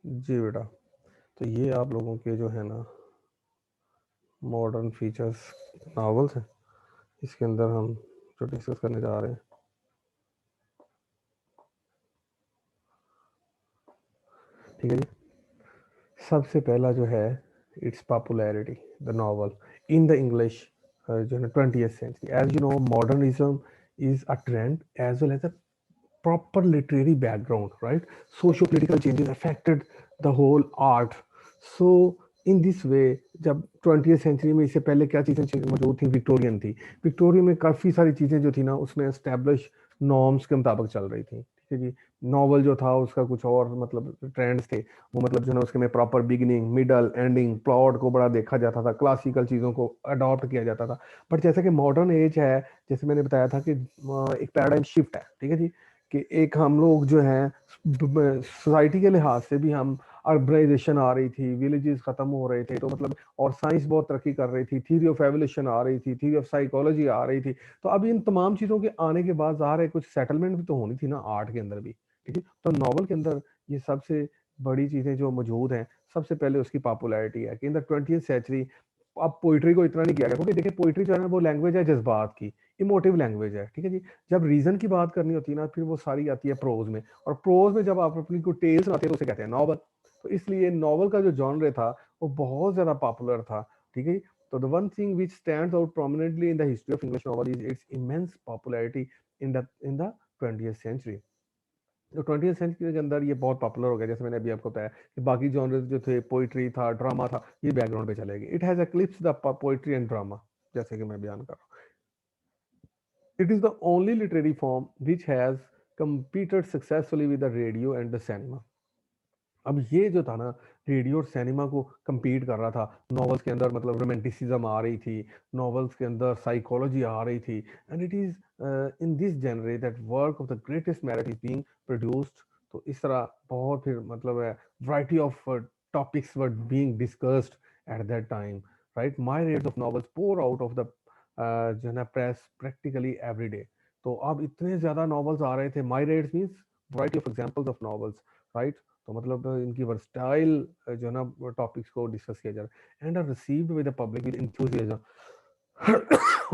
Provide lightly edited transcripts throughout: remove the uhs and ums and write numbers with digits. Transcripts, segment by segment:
जी बेटा, तो ये आप लोगों के जो है ना मॉडर्न फीचर्स नॉवेल्स हैं, इसके अंदर हम जो डिस्कस करने जा रहे हैं। ठीक है जी, सबसे पहला जो है it's popularity the novel in the English जो है 20th century. As you know modernism is a trend as well as a proper literary background, right? Socio-political changes affected the whole art. So in this way, जब 20th century में इससे पहले क्या चीज़ें मौजूद थी, विक्टोरियन थी। विक्टोरियन में काफ़ी सारी चीज़ें जो थी ना उसमें एस्टेब्लिश नॉर्म्स के मुताबिक चल रही थी। ठीक है जी, नॉवल जो था उसका कुछ और मतलब ट्रेंड्स थे, वो मतलब जो है ना उसके में proper beginning middle ending plot को बड़ा देखा जाता था, क्लासिकल चीज़ों को अडॉप्ट किया जाता था। बट जैसा कि मॉडर्न एज है, जैसे मैंने बताया था कि एक पैराडाइम शिफ्ट है। ठीक है जी, कि एक हम लोग जो हैं सोसाइटी के लिहाज से भी हम अर्बनाइजेशन आ रही थी, विलेजेस खत्म हो रहे थे, तो मतलब और साइंस बहुत तरक्की कर रही थी, थ्योरी ऑफ एवोल्यूशन आ रही थी, थ्योरी ऑफ साइकोलॉजी आ रही थी। तो अब इन तमाम चीज़ों के आने के बाद ज़ाहिर है कुछ सेटलमेंट भी तो होनी थी ना आर्ट के अंदर भी। ठीक है, तो नॉवल के अंदर ये सबसे बड़ी चीज़ें जो मौजूद हैं, सबसे पहले उसकी पॉपुलैरिटी है कि इन द 20th सेंचुरी अब पोइट्री को इतना नहीं किया गया, क्योंकि देखिए पोइट्री जो है ना वो लैंग्वेज है जज्बात की, इमोटिव लैंग्वेज है। ठीक है जी, जब रीजन की बात करनी होती है ना फिर वो सारी आती है प्रोज में, और प्रोज में जब आप अपनी कोई टेल सुनाते हैं तो उसे कहते हैं नॉवल। तो इसलिए नॉवल का जो जॉनर था वो बहुत ज्यादा पॉपुलर था। ठीक है, तो the one thing which stands out prominently in the history of English novel is its immense popularity in the 20th century. तो 20th सेंचुरी के अंदर ये बहुत पॉपुलर हो गया, जैसे मैंने अभी आपको बताया कि बाकी जॉनर्स जो थे पोइट्री था, ड्रामा था, ये बैकग्राउंड पे चले गए। It has eclipse the poetry and drama, जैसे कि मैं बयान कर रहा हूँ। It is the only literary form which has competed successfully with the radio and the cinema. अब ये जो था ना रेडियो और सिनेमा को compete कर रहा था। नॉवेल्स के अंदर मतलब रोमांटिसिज्म आ रही थी, नॉवेल्स के अंदर साइकोलॉजी आ रही थी, and it is in this genre that work of the greatest merit is being produced. तो इस तरह बहुत फिर मतलब है variety of topics were being discussed at that time, right? Myriads of novels pour out of the जो है ना प्रेस प्रैक्टिकली एवरी डे। तो अब इतने ज्यादा नॉवेल्स आ रहे थे, my rates means variety of examples of novels, right? तो मतलब इनकी वर्सटाइल जो है ना टॉपिक्स को डिस्कस किया जा रहा है, and are received with the public with enthusiasm.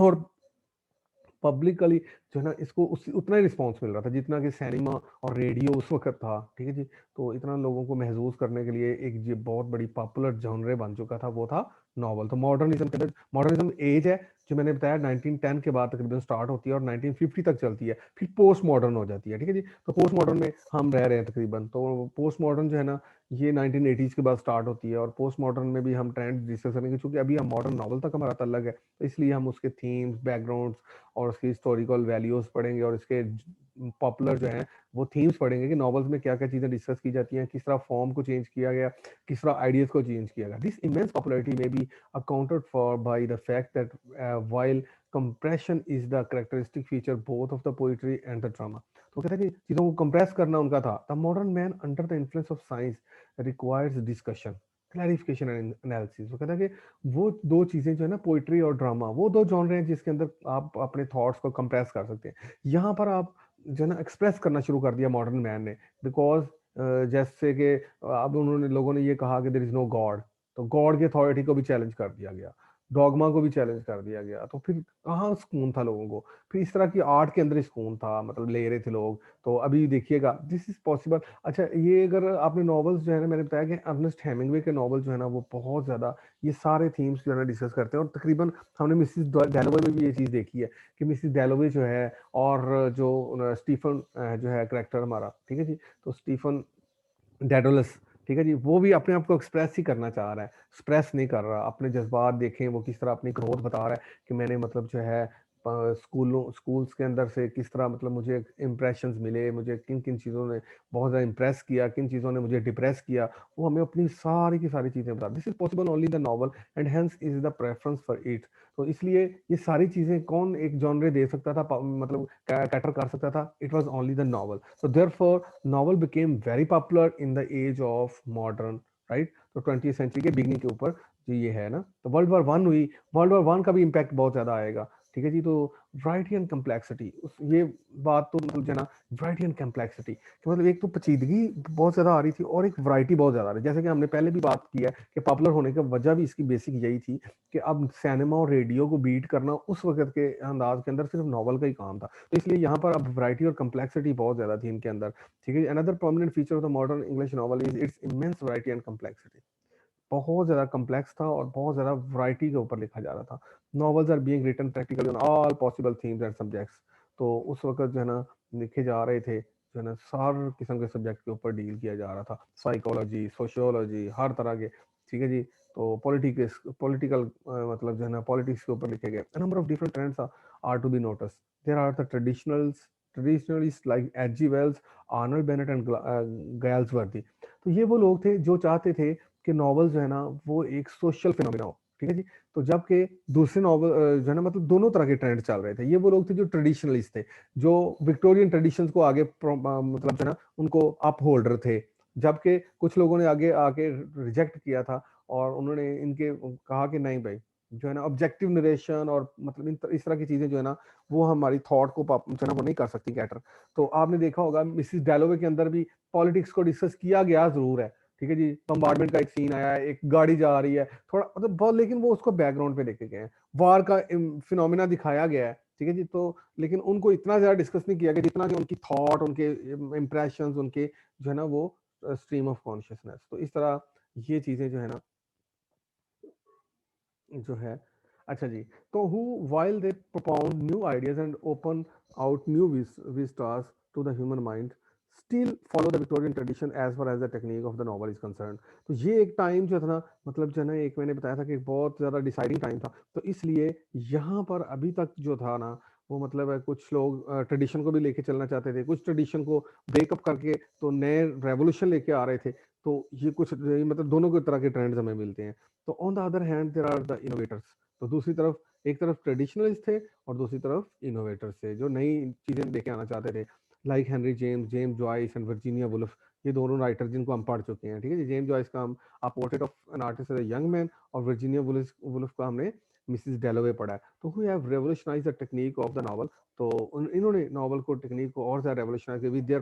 और पब्लिकली जो है ना इसको उतना ही रिस्पॉन्स मिल रहा था जितना कि सिनेमा और रेडियो उस वक्त था। ठीक है जी, तो इतना लोगों को महसूस करने के लिए एक ये बहुत बड़ी पॉपुलर जॉनरे बन चुका था, वो था नॉवल। तो मॉडर्निज्म के अंदर मॉडर्निज्म एज है जो मैंने बताया 1910 के बाद तकरीबन स्टार्ट होती है और 1950 तक चलती है, फिर पोस्ट मॉडर्न हो जाती है। ठीक है जी, तो पोस्ट मॉडर्न में हम रह रहे हैं तकरीबन। तो पोस्ट मॉडर्न जो है ना ये 1980s के बाद स्टार्ट होती है, और पोस्ट मॉडर्न में भी हम ट्रेंड डिस्कस करेंगे, क्योंकि अभी हम मॉडर्न नॉवल तक हमारा तल्लक है, तो इसलिए हम उसके थीम्स बैकग्राउंड्स और उसकी हिस्टोरिकल वैल्यूज पढ़ेंगे, और इसके पॉपुलर जो हैं वो थीम्स पढ़ेंगे कि नॉवेल्स में क्या क्या चीज़ें डिस्कस की जाती हैं, किस तरह फॉर्म को चेंज किया गया, किस तरह आइडियाज को चेंज किया गया। दिस इमेंस पॉपुलैरिटी में B accounted for by the fact that while compression is the characteristic feature both of the poetry and the drama. तो कहता है कि चीज़ों को कंप्रेस करना उनका था। The modern man under the influence of science requires discussion clarification and analysis. वो कहता है कि वो दो चीज़ें जो है ना पोइट्री और ड्रामा, वो दो जॉनर हैं जिसके अंदर आप अपने थॉट्स को कंप्रेस कर सकते हैं। यहाँ पर आप जो है ना एक्सप्रेस करना शुरू कर दिया मॉडर्न मैन ने, बिकॉज जैसे कि अब उन्होंने लोगों ने ये कहा कि देयर इज नो गॉड, तो गॉड की अथॉरिटी को भी चैलेंज कर दिया गया, डॉगमा को भी चैलेंज कर दिया गया, तो फिर कहाँ सुकून था लोगों को? फिर इस तरह की आर्ट के अंदर ही सुकून था, मतलब ले रहे थे लोग। तो अभी देखिएगा दिस इज पॉसिबल। अच्छा, ये अगर आपने नॉवेल्स जो है ना, मैंने बताया कि अर्नेस्ट हेमिंग्वे के नॉवल जो है ना वो बहुत ज़्यादा ये सारे थीम्स जो है ना डिस्कस करते हैं, और तकरीबन हमने मिसिस डैलोवे में भी ये चीज़ देखी है कि मिसिस डैलोवे जो है और जो स्टीफन जो है करेक्टर हमारा, ठीक है जी, तो स्टीफन डेडोलस, ठीक है जी, वो भी अपने आप को एक्सप्रेस ही करना चाह रहा है, एक्सप्रेस नहीं कर रहा अपने जज्बात। देखें वो किस तरह अपनी ग्रोथ बता रहा है कि मैंने मतलब जो है स्कूल्स के अंदर से किस तरह मतलब मुझे इम्प्रेशंस मिले, मुझे किन किन चीज़ों ने बहुत ज़्यादा इम्प्रेस किया, किन चीज़ों ने मुझे डिप्रेस किया, वो हमें अपनी सारी की सारी चीज़ें बता। This is possible only the novel and hence is the preference for it. तो इसलिए ये सारी चीज़ें कौन एक जॉनरे दे सकता था, मतलब कैटर कर सकता था? It was only the novel. So therefore novel became very popular in the age of modern, right? तो 20th सेंचुरी के बिगनिंग के ऊपर जो ये है ना, तो वर्ल्ड वॉर वन हुई, वर्ल्ड वॉर वन का भी इम्पैक्ट बहुत ज्यादा आएगा। ठीक है जी। तो वैरायटी एंड कम्प्लेक्सिटी, उस ये बात तो मतलब जो है ना, वैरायटी एंड कम्प्लेक्सिटी कि मतलब एक तो पेचीदगी बहुत ज़्यादा आ रही थी और एक वैरायटी बहुत ज़्यादा आ रही है। जैसे कि हमने पहले भी बात की है कि पॉपुलर होने की वजह भी इसकी बेसिक यही थी कि अब सिनेमा और रेडियो को बीट करना उस वक्त के अंदाज के अंदर सिर्फ नॉवल का ही काम था। तो इसलिए यहाँ पर अब वैरायटी और कम्प्लेक्सिटी बहुत ज़्यादा थी इनके अंदर। ठीक है। Another permanent feature of the modern English novel is its immense variety and complexity. बहुत ज़्यादा कम्प्लेक्स था और बहुत ज़्यादा वैरायटी के ऊपर लिखा जा रहा था। Novels are being written practically on all possible themes and subjects. तो उस वक़्त जो है ना लिखे जा रहे थे, जो है ना हर किस्म के सब्जेक्ट के ऊपर डील किया जा रहा था। साइकोलॉजी, सोशियोलॉजी, हर तरह के, ठीक है जी। तो पॉलिटिकल मतलब जो है ना पॉलिटिक्स के ऊपर लिखे गए। A number of different trends are to be noticed. There are the traditionalist like H G. Wells, Arnold Bennett and Galsworthy. तो ये वो लोग थे जो चाहते थे कि नॉवल जो है ना वो एक सोशल फिनोमिना हो, ठीक है जी। तो जबकि दूसरे नॉवल जो है ना मतलब दोनों तरह के ट्रेंड चल रहे थे। ये वो लोग थे जो ट्रेडिशनलिस्ट थे, जो विक्टोरियन ट्रेडिशंस को आगे मतलब जो है ना उनको अप होल्डर थे। जबकि कुछ लोगों ने आगे आके रिजेक्ट किया था और उन्होंने इनके कहा कि नहीं भाई, जो है ना ऑब्जेक्टिव नरेशन और मतलब इस तरह की चीजें जो है ना वो हमारी थॉट को जो है ना वो नहीं कर सकती कैटर। तो आपने देखा होगा मिसिस डैलोवे के अंदर भी पॉलिटिक्स को डिस्कस किया गया जरूर है, ठीक है जी। बम्बार्डमेंट का एक सीन आया है, एक गाड़ी जा रही है, थोड़ा मतलब बहुत, लेकिन वो उसको बैकग्राउंड पे लेके गए हैं। वार का फिनोमिना दिखाया गया है, ठीक है जी। तो लेकिन उनको इतना ज्यादा डिस्कस नहीं किया गया जितना कि उनकी थॉट, उनके इम्प्रेशंस, उनके जो है ना वो स्ट्रीम ऑफ कॉन्शियसनेस। तो इस तरह ये चीजें जो है ना जो है। अच्छा जी। तो who while they propound new ideas and open out new vistas to the human mind, still follow the Victorian tradition as far as the technique of the novel is concerned। तो ये एक टाइम जो था ना मतलब जो है ना एक मैंने बताया था कि बहुत ज़्यादा डिसाइडिंग टाइम था। तो इसलिए यहाँ पर अभी तक जो था ना वो मतलब है कुछ लोग ट्रेडिशन को भी लेके चलना चाहते थे, कुछ ट्रेडिशन को ब्रेकअप करके तो नए रेवोल्यूशन लेके आ रहे थे। तो ये कुछ ये मतलब दोनों के तरह के ट्रेंड्स हमें मिलते हैं। तो on the other hand there are the innovators. तो दूसरी तरफ एक तरफ ट्रेडिशनलिस्ट थे और दूसरी तरफ इनोवेटर्स थे जो नई चीजें लेके आना चाहते थे। Like Henry James, James Joyce and Virginia Woolf. ये दोनों राइटर जिनको हम पढ़ चुके हैं, ठीक है जी। जेम्स जॉयस का हम a portrait of an artist as a young man, और वर्जीनिया वुल्फ का हमने मिसिस डेलोवे पढ़ा है। तो who have revolutionised the technique of the novel. तो इन्होंने नॉवल को टेक्निक को और ज्यादा रेवोल्यूशनाइज किया with their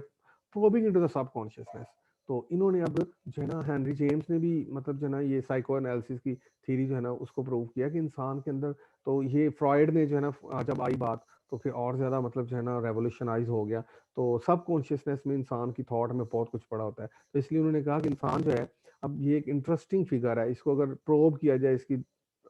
probing into the subconsciousness. तो इन्होंने अब जो है ना हेनरी जेम्स ने भी मतलब जो है ना ये साइको एनालिसिस की थ्योरी जो है ना उसको प्रूव किया कि इंसान के अंदर, तो ये फ्रॉइड ने जो है ना जब आई बात तो फिर और ज़्यादा मतलब जो है ना रेवोल्यूशनाइज हो गया। तो सब कॉन्शियसनेस में इंसान की थॉट में बहुत कुछ पड़ा होता है। तो इसलिए उन्होंने कहा कि इंसान जो है अब ये एक इंटरेस्टिंग फिगर है, इसको अगर प्रोब किया जाए इसकी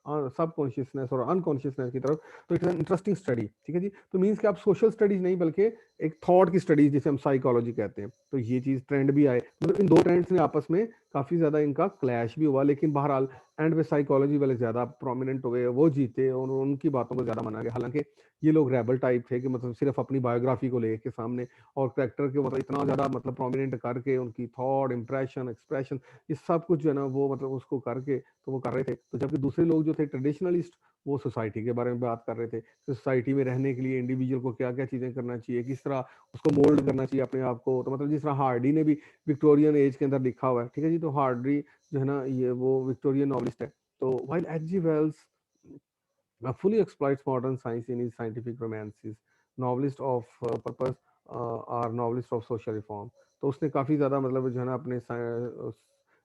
सब कॉन्शियसनेस और अनकॉन्शियसनेस की तरफ, तो इट्स एन इंटरेस्टिंग स्टडी, ठीक है जी। तो मीन्स कि आप सोशल स्टडीज नहीं बल्कि एक थॉट की स्टडीज जिसे हम साइकोलॉजी कहते हैं। तो ये चीज़ ट्रेंड भी आए, मतलब इन दो ट्रेंड्स ने आपस में काफ़ी ज़्यादा इनका क्लैश भी हुआ, लेकिन बहरहाल एंड में साइकोलॉजी वाले ज़्यादा प्रोमिनेंट हुए, वो जीते और उनकी बातों को ज़्यादा माना गया। हालांकि ये लोग रेबल टाइप थे कि मतलब सिर्फ अपनी बायोग्राफी को लेके सामने और करेक्टर के मतलब इतना ज़्यादा मतलब प्रोमिनेंट करके उनकी थॉट, इंप्रेशन, एक्सप्रेशन, ये सब कुछ जो है ना वो मतलब उसको करके तो वो कर रहे थे। तो जबकि दूसरे लोग जो थे ट्रेडिशनलिस्ट, वो सोसाइटी के बारे में बात कर रहे थे कि सोसाइटी में रहने के लिए इंडिविजुअल को क्या क्या चीज़ें करना चाहिए, किस तरह उसको मोल्ड करना चाहिए अपने आप को। तो मतलब जिस तरह हार्डी ने भी विक्टोरियन एज के अंदर लिखा हुआ है, ठीक है जी। तो हार्डी जो है ना ये वो विक्टोरियन नॉवलिस्ट है। तो while H G. Wells fully exploits modern science in his scientific romances, novelist of purpose और novelist of social reform। तो उसने काफ़ी ज़्यादा मतलब जो है ना अपने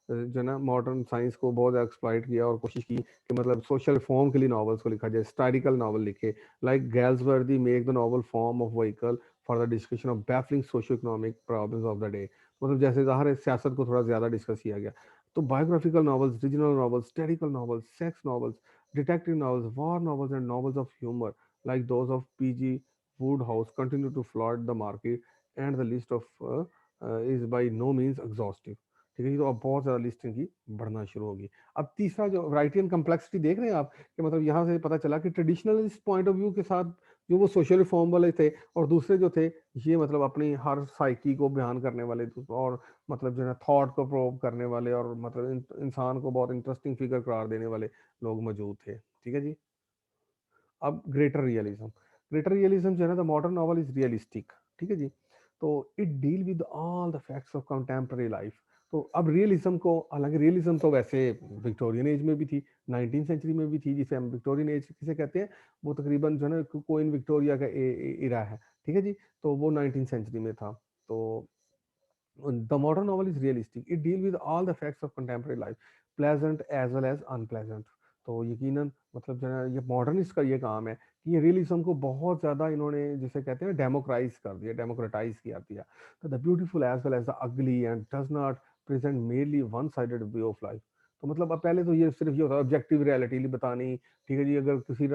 जो है ना मॉडर्न साइंस को बहुत ज़्यादा एक्सप्लॉइट किया और कोशिश की कि मतलब सोशल रिफॉर्म के लिए नॉवेल्स को लिखा जाए, स्टाइरिकल नॉवल लिखे। Like Galsworthy make the novel form of vehicle for the discussion of baffling socio economic problems of the day. मतलब जैसे ज़ाहिर है सियासत को थोड़ा ज़्यादा डिस्कस किया गया। तो biographical novels, regional novels, satirical novels, sex novels, detective novels, war novels, and novels of humor like those of P.G. Wodehouse continue to flood the market, and the list of is by no means exhaustive। ठीक है जी। तो अब बहुत ज़्यादा list इनकी बढ़ना शुरू होगी। अब तीसरा जो वैरायटी एंड कम्प्लेक्सिटी देख रहे हैं आप कि मतलब यहाँ से पता चला कि ट्रेडिशनलिस्ट पॉइंट ऑफ व्यू के साथ जो वो सोशल रिफॉर्म वाले थे और दूसरे जो थे ये मतलब अपनी हर साइकी को बयान करने वाले और मतलब जो है थॉट को प्रोव करने वाले और मतलब इंसान को बहुत इंटरेस्टिंग फिगर करार देने वाले लोग मौजूद थे, ठीक है जी। अब ग्रेटर रियलिज्म जो है ना the modern novel is realistic, ठीक है जी। तो it deal with all the facts of contemporary life. तो अब रियलिज्म को, हालांकि रियलिज्म तो वैसे विक्टोरियन एज में भी थी, 19th सेंचुरी में भी थी, जिसे हम विक्टोरियन एज किसे कहते हैं, वो तकरीबन जो है ना क्वीन विक्टोरिया का इरा है, ठीक है जी। तो वो 19th सेंचुरी में था। तो the modern novel is realistic. It deals with all the facts of contemporary life, pleasant as well as unpleasant. तो यकीनन मतलब जो है ये मॉडर्निस्ट का ये काम है कि ये रियलिज्म को बहुत ज़्यादा इन्होंने जिसे कहते हैं डेमोक्राइज कर दिया, डेमोक्रेटाइज किया दिया। तो the beautiful as well as the ugly and does not present merely one sided view of life. तो मतलब अब पहले तो ये सिर्फ ये होता है ऑब्जेक्टिव रियलिटी बतानी, ठीक है जी। अगर किसी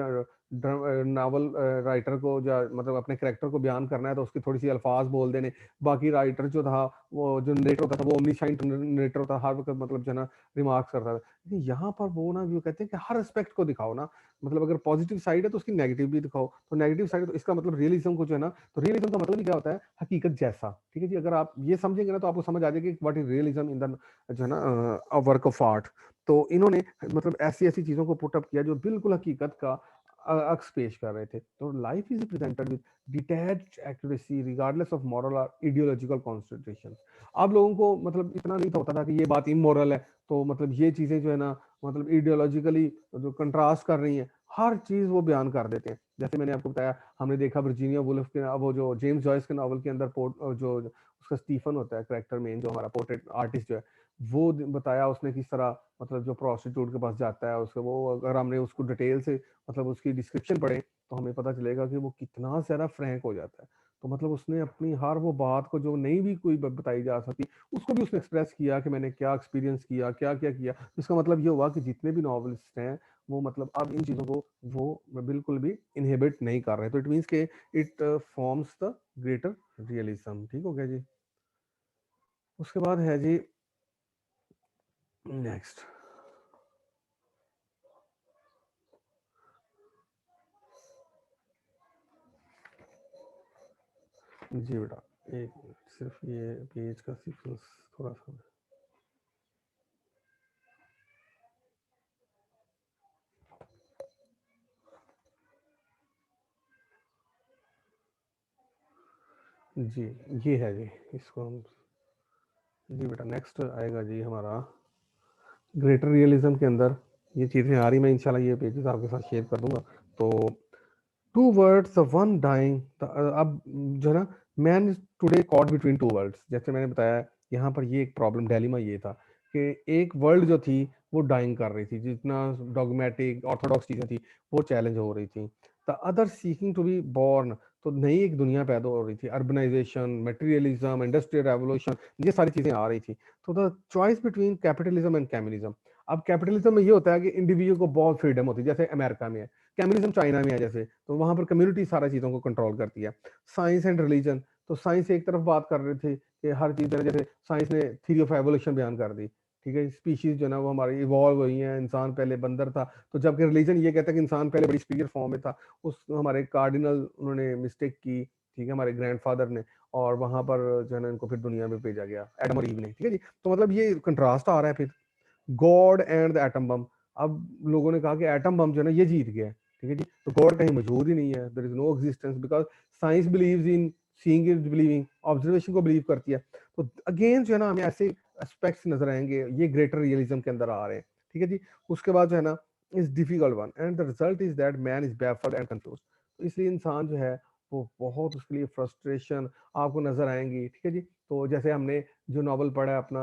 नावल राइटर को या मतलब अपने करेक्टर को बयान करना है तो उसके थोड़ी सी अल्फाज बोल देने, बाकी राइटर जो था, वो जो नरेटर होता था वो ओमनीसाइंट नरेटर होता, हर वक्त मतलब जो है ना रिमार्क्स करता था। लेकिन यहाँ पर वो ना वो कहते हैं कि हर एस्पेक्ट को दिखाओ ना, मतलब अगर पॉजिटिव साइड है तो उसकी नेगेटिव भी दिखाओ, तो नेगेटिव साइड तो इसका मतलब रियलिज्म को जो है ना, तो रियलिज्म का मतलब ही क्या होता है, हकीकत जैसा, ठीक है जी। अगर आप ये समझेंगे ना तो आपको समझ आ जाएगा कि what is realism in the जो है ना वर्क ऑफ आर्ट। तो इन्होंने मतलब ऐसी ऐसी चीजों को पुटअप किया जो बिल्कुल हकीकत का अक्स पेश कर रहे थे। तो life is presented with detached accuracy regardless of moral और आइडियोलॉजिकल कॉन्सेंट्रेशन। अब लोगों को मतलब इतना नहीं होता था कि ये बात इमोरल है, तो मतलब ये चीजें जो है ना मतलब आइडियोलॉजिकली जो कंट्रास्ट कर रही हैं, हर चीज वो बयान कर देते हैं। जैसे मैंने आपको बताया, हमने देखा वर्जीनिया वुल्फ के, वो जो जेम्स जॉयस के नॉवल के अंदर जो उसका स्टीफन होता है करेक्टर मेन, जो हमारा पोर्ट्रेट आर्टिस्ट जो है, वो बताया उसने किस तरह मतलब जो प्रोस्टिट्यूट के पास जाता है उसके, वो अगर हमने उसको डिटेल से मतलब उसकी डिस्क्रिप्शन पढ़े तो हमें पता चलेगा कि वो कितना ज्यादा फ्रैंक हो जाता है। तो मतलब उसने अपनी हर वो बात को जो नहीं भी कोई बताई जा सकती, उसको भी उसने एक्सप्रेस किया कि मैंने क्या एक्सपीरियंस किया, क्या क्या किया। इसका मतलब ये हुआ कि जितने भी नॉवलिस्ट हैं वो मतलब अब इन चीज़ों को वो बिल्कुल भी इनहिबिट नहीं कर रहे। तो इट मीन्स के it forms the greater realism. ठीक हो गया जी। उसके बाद है जी नेक्स्ट। जी बेटा, एक मिनट, सिर्फ ये पेज का सीक्वेंस थोड़ा सा। जी ये है जी, इसको हम, जी बेटा नेक्स्ट आएगा जी हमारा ग्रेटर रियलिज्म के अंदर। ये चीज़ें आ रही, मैं इंशाल्लाह ये पेजेस आपके साथ शेयर कर दूंगा। तो two words the one dying, अब जो है ना man today caught between two worlds, जैसे मैंने बताया यहाँ पर ये एक प्रॉब्लम दिलेमा ये था कि एक वर्ल्ड जो थी वो डाइंग कर रही थी, जितना डॉगमेटिक ऑर्थोडॉक्स चीज़ें थी वो चैलेंज हो रही थी। The other seeking to be born, तो नई एक दुनिया पैदा हो रही थी, अर्बनाइजेशन, मटेरियलिज्म, इंडस्ट्रियल रेवोल्यूशन, ये सारी चीज़ें आ रही थी। तो the choice between capitalism and communism, अब कैपिटलिज्म में ये होता है कि इंडिविजुअल को बहुत फ्रीडम होती है, जैसे अमेरिका में है। कम्युनिज्म चाइना में है जैसे, तो वहां पर कम्युनिटी सारा चीज़ों को कंट्रोल करती है। साइंस एंड रिलीजन, तो साइंस एक तरफ बात कर रहे थे कि हर चीज़ जैसे साइंस ने थ्योरी ऑफ एवोल्यूशन बयान कर दी, ठीक है, स्पीशीज जो है ना वो हमारी इवॉल्व हुई हैं, इंसान पहले बंदर था। तो जबकि रिलीजन ये कहता है कि इंसान पहले बड़ी सुपीरियर फॉर्म में था। उस हमारे कार्डिनल उन्होंने मिस्टेक की, ठीक है, हमारे ग्रैंडफादर ने, और वहां पर जो है ना इनको फिर दुनिया में भेजा गया एडम और ईव ने, ठीक है जी। तो मतलब ये कंट्रास्ट आ रहा है। फिर God and the atom bomb, अब लोगों ने कहा कि एटम बम जो है ना ये जीत गया है, ठीक है जी। तो गॉड कहीं मौजूद ही नहीं है, there is no existence, because science believes in seeing is believing, observation को बिलीव करती है। तो अगेन जो है ना हमें ऐसे एस्पेक्ट्स नजर आएंगे, ये ग्रेटर रियलिज्म के अंदर आ रहे हैं, ठीक है जी। उसके बाद जो है ना is difficult one and the result is that man is baffled and confuse. तो इसलिए इंसान जो है वो बहुत, उसके लिए फ्रस्ट्रेशन आपको नजर आएंगी, ठीक है जी। तो जैसे हमने जो नॉवल पढ़ा है अपना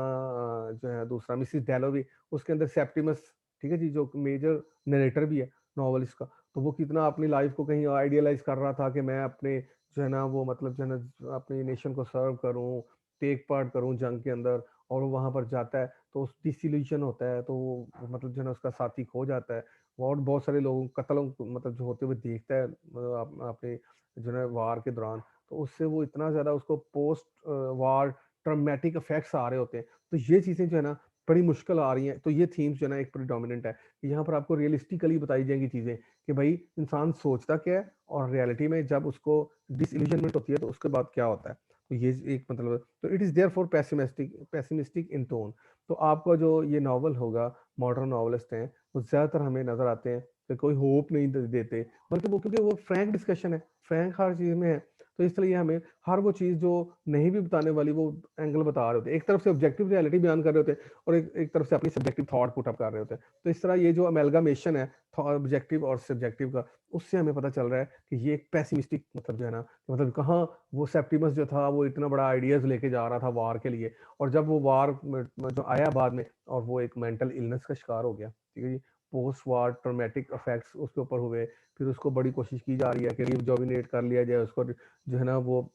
जो है दूसरा मिसिस डैलोवी, उसके अंदर सेप्टिमस, ठीक है जी, जो मेजर नरेटर भी है नॉवलिस्ट का, तो वो कितना अपनी लाइफ को कहीं आइडियलाइज कर रहा था कि मैं अपने जो है ना वो मतलब जो है ना अपनी नेशन को सर्व करूं, टेक पार्ट करूं जंग के अंदर। और वो वहां पर जाता है तो उस डिसिल्यूशन होता है, तो वो मतलब जो है ना उसका साथी खो जाता है। और बहुत सारे लोगों कत्लों मतलब जो होते हुए देखता है अपने जो है वार के दौरान। तो उससे वो इतना ज्यादा उसको पोस्ट वार ट्रॉमेटिक इफेक्ट्स आ रहे होते हैं। तो ये चीजें जो है ना बड़ी मुश्किल आ रही हैं। तो ये थीम्स जो है ना एक प्रीडोमिनेंट है कि यहाँ पर आपको रियलिस्टिकली बताई जाएंगी चीजें कि भाई इंसान सोचता क्या है और रियलिटी में जब उसको डिसइल्यूजनमेंट होती है तो उसके बाद क्या होता है। तो ये एक मतलब, तो it is therefore pessimistic in tone. तो आपका जो ये नॉवल होगा, मॉडर्न नॉवलिस्ट हैं वो ज्यादातर हमें नजर आते हैं कि कोई होप नहीं देते, बल्कि वो क्योंकि वो फ्रैंक डिस्कशन है, फ्रैंक हर चीज में है। तो इसलिए हमें हर वो चीज़ जो नहीं भी बताने वाली वो एंगल बता रहे होते हैं। एक तरफ से ऑब्जेक्टिव रियलिटी बयान कर रहे होते हैं और एक तरफ से अपनी सब्जेक्टिव थॉट पुट अप कर रहे होते हैं। तो इस तरह ये जो अमेलगामेशन है ऑब्जेक्टिव और सब्जेक्टिव का, उससे हमें पता चल रहा है कि ये एक पेसिमिस्टिक मतलब जो है ना, मतलब कहाँ वो सेप्टिमस जो था वो इतना बड़ा आइडियाज़ लेके जा रहा था वार के लिए, और जब वो वार जो आया बाद में और वो एक मेंटल इलनेस का शिकार हो गया, ठीक है जी। पोस्ट वार ट्रॉमेटिक इफेक्ट्स उसके ऊपर हुए, फिर उसको बड़ी कोशिश की जा रही है कि रिजुवेनेट कर लिया जाए उसको, जो है ना वो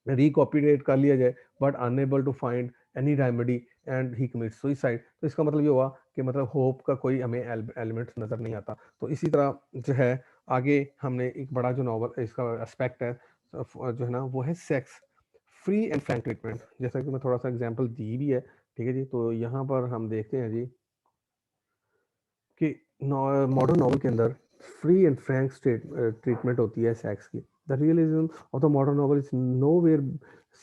रिकॉपीडेट कर लिया जाए, but unable to find any remedy and he commit suicide. तो इसका मतलब ये हुआ कि मतलब होप का कोई हमें एलिमेंट नजर नहीं आता। तो इसी तरह जो है आगे हमने एक बड़ा जो नॉवल इसका एस्पेक्ट है जो है ना वो है sex free and Frank treatment. जैसा कि मैं थोड़ा सा एग्जांपल दी भी है, ठीक है जी। तो यहाँ पर हम देखते हैं जी कि मॉडर्न नॉवल के अंदर फ्री एंड फ्रैंक ट्रीटमेंट होती है सेक्स की। The realism of the modern novel is nowhere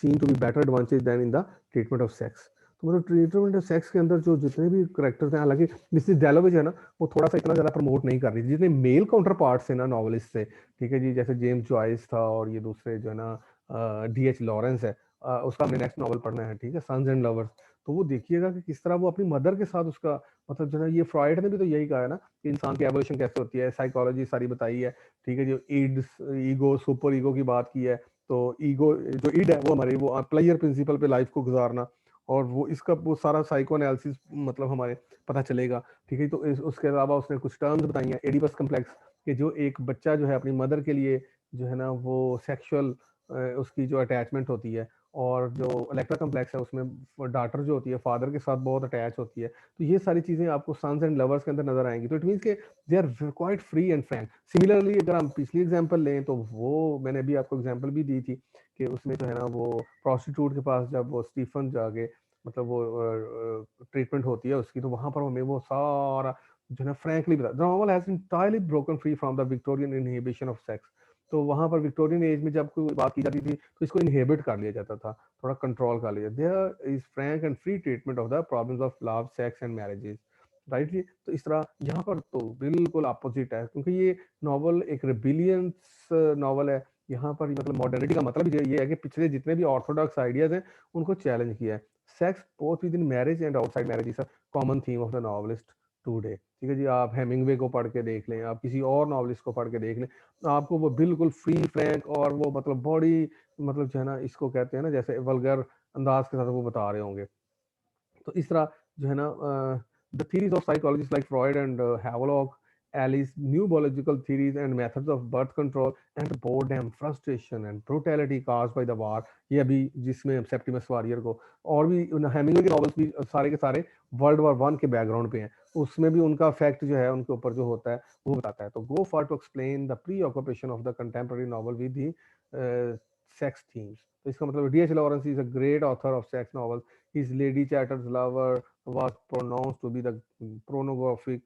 seen to be better advantage than in the treatment of sex. तो मतलब ट्रीटमेंट ऑफ सेक्स के अंदर जो जितने भी करेक्टर्स हैं, हालांकि मिसिस डेलोविज है ना, वो थोड़ा सा इतना ज़्यादा प्रमोट नहीं कर रही थी जितने मेल काउंटर पार्ट्स हैं ना नॉवलिस्ट से, ठीक है जी। जैसे जेम्स जॉयस था और ये दूसरे जो है ना डी एच लॉरेंस है, उसका हमने नेक्स्ट नॉवल पढ़ना है, ठीक है, सन्स एंड लवर्स। तो वो देखिएगा कि किस तरह वो अपनी मदर के साथ उसका मतलब जो है ये फ्रॉइड ने भी तो यही कहा है ना कि इंसान की एवोल्यूशन कैसे होती है, साइकोलॉजी सारी बताई है, ठीक है। जो ईड्स ईगो सुपर ईगो की बात की है, तो ईगो जो ईड है वो हमारे वो प्लेयर प्रिंसिपल पे लाइफ को गुजारना, और वो इसका वो सारा साइको एनालिसिस मतलब हमारे पता चलेगा, ठीक है। तो उसके अलावा उसने कुछ टर्म्स बताई हैं, एडिपस कम्प्लेक्स, कि जो एक बच्चा जो है अपनी मदर के लिए जो है ना वो सेक्सुअल उसकी जो अटैचमेंट होती है, और जो इलेक्ट्रा कम्प्लेक्स है उसमें डाटर जो होती है फादर के साथ बहुत अटैच होती है। तो ये सारी चीज़ें आपको सन्स एंड लवर्स के अंदर नजर आएंगी। तो इट मीन्स के they are quite free and frank. Similarly अगर हम पिछली एग्जांपल लें तो वो मैंने अभी आपको एग्जांपल भी दी थी कि उसमें जो है ना वो प्रोस्टिट्यूट के पास जब वो स्टीफन जाके मतलब वो ट्रीटमेंट होती है उसकी, तो वहां पर हमें वो सारा जो है ना फ्रैंकली बता, the novel has entirely broken free from the Victorian inhibition of sex. तो वहां पर विक्टोरियन एज में जब कोई बात की जाती थी तो इसको इनहेबिट कर लिया जाता था, थोड़ा कंट्रोल कर लिया। There is frank and free treatment of the problems of love sex and marriages, right जी। तो इस तरह यहाँ पर तो बिल्कुल अपोजिट है, क्योंकि ये नॉवल एक रिबिलियंस नॉवल है। यहाँ पर मतलब मॉडर्निटी का मतलब ये है कि पिछले जितने भी ऑर्थोडॉक्स आइडियाज हैं उनको चैलेंज किया है। Sex both with in marriage and outside marriage is a common theme of the novelist today, ठीक है जी। आप हेमिंगवे को पढ़ के देख लें, आप किसी और नॉवलिस्ट को पढ़ के देख लें, आपको वो बिल्कुल फ्री फ्रैंक और वो मतलब बड़ी मतलब जो है ना इसको कहते हैं ना जैसे वल्गर अंदाज के साथ वो बता रहे होंगे। तो इस तरह जो है ना the theories of psychologist like Freud and Havelock Alice new biological theories and methods of birth control and boredom, frustration and brutality caused by the war। ये अभी जिसमें सेप्टिमस वॉरियर को और भी हेमिंगवे के नॉवेल्स भी सारे के सारे वर्ल्ड वॉर 1 के बैकग्राउंड पे हैं, उसमें भी उनका इफेक्ट जो है उनके ऊपर जो होता है वो बताता है। तो go for to explain the preoccupation of the contemporary novel with the sex themes. तो इसका मतलब D H Lawrence is a great author of sex novel. His Lady Chatter's lover was pronounced to be the pornographic,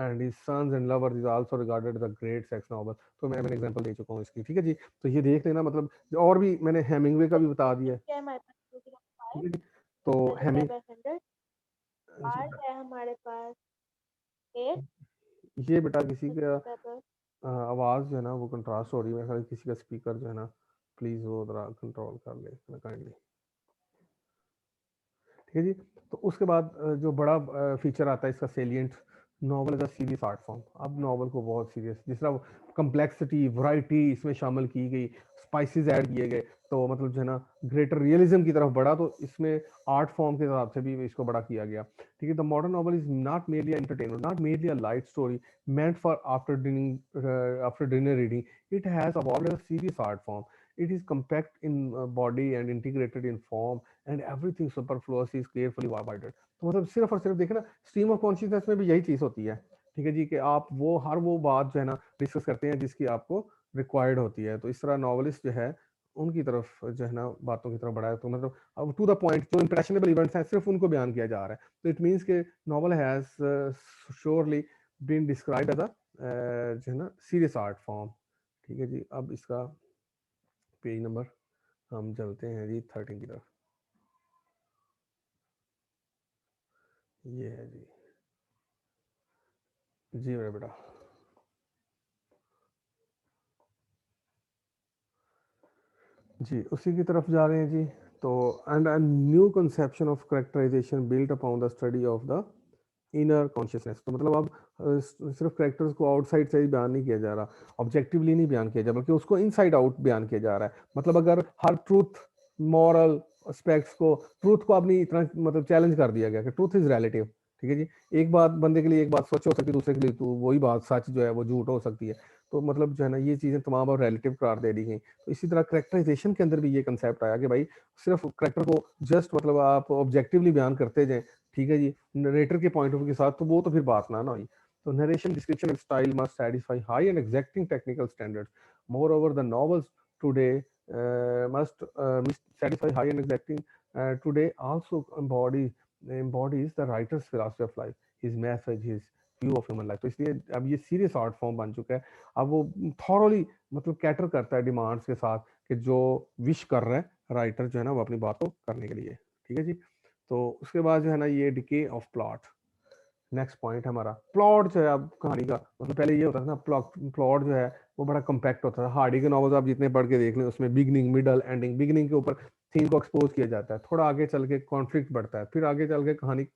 and his Sons and Lovers is also regarded as a great sex novel। तो मैंने example दे चुका हूँ इसकी, ठीक है जी। तो ये देख लेना, मतलब और भी मैंने हेमिंगवे का भी बता दिया है, क्या है हमारे पास ठीक है जी। तो हेमिंग 700 आर्ट है हमारे पास 8 ये बेटा किसी का पेपर। आवाज़ जो है ना वो कंट्रास्ट हो रही है, मेरे ख्याल किसी का स्पीकर जो है ना, प्लीज़ वो जरा कंट्रोल कर ले काइंडली, ठीक है जी। तो उसके बाद जो बड़ा फीचर आता है इसका salient, novel as a serious art form. अब नॉवल को बहुत सीरियस, जिस तरह कम्प्लेक्सिटी वैरायटी इसमें शामिल की गई, स्पाइसेस ऐड किए गए, तो मतलब जो है ना ग्रेटर रियलिज्म की तरफ बढ़ा, तो इसमें आर्ट फॉर्म के हिसाब से भी इसको बड़ा किया गया, ठीक है। The modern novel is not merely entertainment, not merely a light story meant for after dinner reading। It has evolved as a serious art form। It is compact in body and integrated in form, and everything superfluous is carefully avoided. तो मतलब सिर्फ और सिर्फ देखे ना stream of consciousness में भी यही चीज होती है, ठीक है जी, कि आप वो हर वो बात जो है ना डिस्कस करते हैं जिसकी आपको रिक्वायर्ड होती है। तो इस तरह नॉवलिस्ट जो है उनकी तरफ जो है ना बातों की तरफ बढ़ा है। तो मतलब अब टू द पॉइंट जो इंप्रेशनेबल इवेंट्स हैं सिर्फ उनको बयान किया जा रहा है। तो इट मीन्स के novel has surely been described as a जो है ना सीरियस आर्ट फॉर्म, ठीक है जी। अब इसका पेज नंबर हम चलते हैं जी 13 की तरफ। ये है जी मेरा बेटा। जी, उसी की तरफ जा रहे हैं जी। तो and a new conception of characterization built upon the study of the inner consciousness. तो मतलब अब सिर्फ कैरेक्टर्स को आउटसाइड से ही बयान नहीं किया जा रहा, ऑब्जेक्टिवली नहीं बयान किया जा रहा, बल्कि उसको इनसाइड आउट बयान किया जा रहा है। मतलब अगर हर ट्रूथ, मॉरल एस्पेक्ट्स को, ट्रूथ को अपनी इतना मतलब चैलेंज कर दिया गया कि ट्रूथ इज रिलेटिव। ठीक है जी, एक बात बंदे के लिए एक बात सच हो सकती है, दूसरे के लिए तो वही बात सच जो है वो झूठ हो सकती है। तो मतलब जो है ना, ये चीजें तमाम अब रिलेटिव करार दे दी गई। तो इसी तरह करेक्टराइजेशन के अंदर भी ये कंसेप्ट आया कि भाई सिर्फ करेक्टर को जस्ट मतलब आप ऑब्जेक्टिवली बयान करते जाएं, ठीक है जी, नरेटर के पॉइंट ऑफ व्यू के साथ, तो वो तो फिर बात ना हुई। तो narration description style must satisfy high and एग्जैक्टिंग technical standards. More over the novels today must satisfy high and exacting today also embodies the writer's philosophy of life, his message, his view of human life. तो इसलिए अब ये serious art form बन चुका है। अब वो thoroughly मतलब कैटर करता है डिमांड्स के साथ कि जो विश कर रहा है राइटर जो है ना वो अपनी बात को करने के लिए। ठीक है जी। तो उसके बाद जो है ना ये decay of plot, next point हमारा प्लॉट जो है अब कहानी का। मतलब पहले ये होता था ना, प्लॉट जो है वो बड़ा कम्पैक्ट होता था। हार्डी के नॉवेल्स आप जितने पढ़ के देख लें, उसमें बिगनिंग, मिडल, एंडिंग, बिगनिंग के ऊपर थीम को एक्सपोज किया जाता है, थोड़ा आगे चल के कॉन्फ्लिक्ट बढ़ता है, फिर आगे चल के कहानी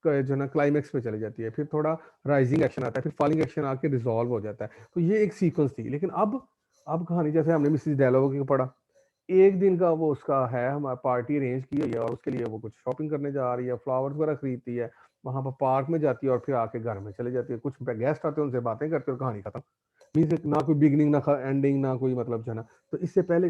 जो है ना क्लाइमेक्स पे चली जाती है, फिर थोड़ा राइजिंग एक्शन आता है, फिर फॉलिंग एक्शन आके रिजॉल्व हो जाता है। तो ये एक सीक्वेंस थी। लेकिन अब कहानी जैसे हमने मिसिस डायलॉग को पढ़ा, एक दिन का वो उसका है, हमारा पार्टी अरेंज की हुई है और उसके लिए वो कुछ शॉपिंग करने जा रही है, फ्लावर्स वगैरह खरीदती है, वहां पर पार्क में जाती है और फिर आके घर में चले जाती है। कुछ गेस्ट आते हैं, उनसे बातें करते हैं और कहानी खत्म। मीन्स ना कोई बिगनिंग ना एंडिंग ना कोई मतलब जो है ना। तो इससे पहले